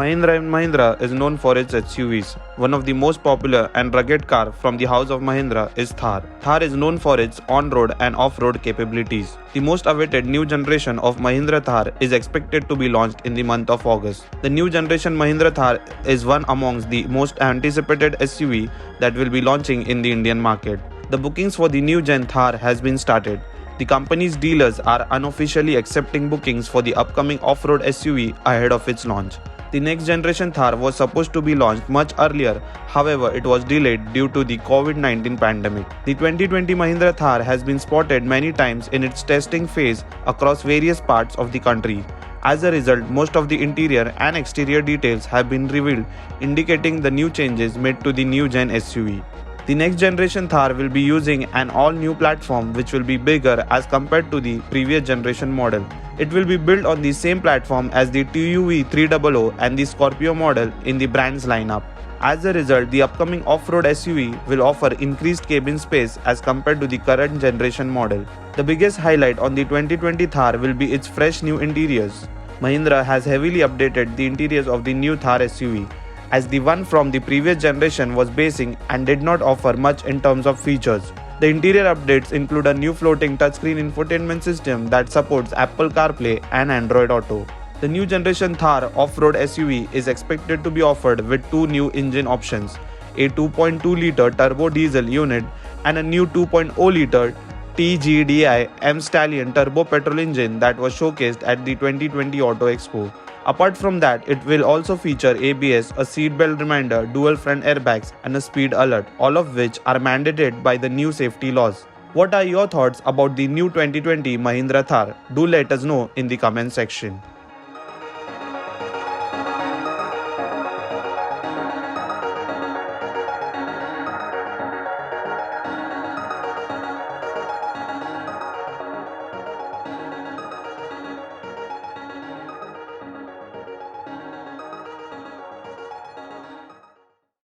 Mahindra & Mahindra is known for its SUVs. One of the most popular and rugged car from the house of Mahindra is Thar. Thar is known for its on-road and off-road capabilities. The most awaited new generation of Mahindra Thar is expected to be launched in the month of August. The new generation Mahindra Thar is one amongst the most anticipated SUV that will be launching in the Indian market. The bookings for the new Gen Thar has been started. The company's dealers are unofficially accepting bookings for the upcoming off-road SUV ahead of its launch. The next generation Thar was supposed to be launched much earlier, however it was delayed due to the COVID-19 pandemic. The 2020 Mahindra Thar has been spotted many times in its testing phase across various parts of the country. As a result, most of the interior and exterior details have been revealed, indicating the new changes made to the new Gen SUV. The next generation Thar will be using an all-new platform which will be bigger as compared to the previous generation model. It will be built on the same platform as the TUV 300 and the Scorpio model in the brand's lineup. As a result, the upcoming off-road SUV will offer increased cabin space as compared to the current generation model. The biggest highlight on the 2020 Thar will be its fresh new interiors. Mahindra has heavily updated the interiors of the new Thar SUV, as the one from the previous generation was basic and did not offer much in terms of features. The interior updates include a new floating touchscreen infotainment system that supports Apple CarPlay and Android Auto. The new generation Thar off-road SUV is expected to be offered with two new engine options, a 2.2-liter turbo diesel unit and a new 2.0-liter TGDI M-Stallion turbo petrol engine that was showcased at the 2020 Auto Expo. Apart from that, it will also feature ABS, a seatbelt reminder, dual front airbags, and a speed alert, all of which are mandated by the new safety laws. What are your thoughts about the new 2020 Mahindra Thar? Do let us know in the comment section.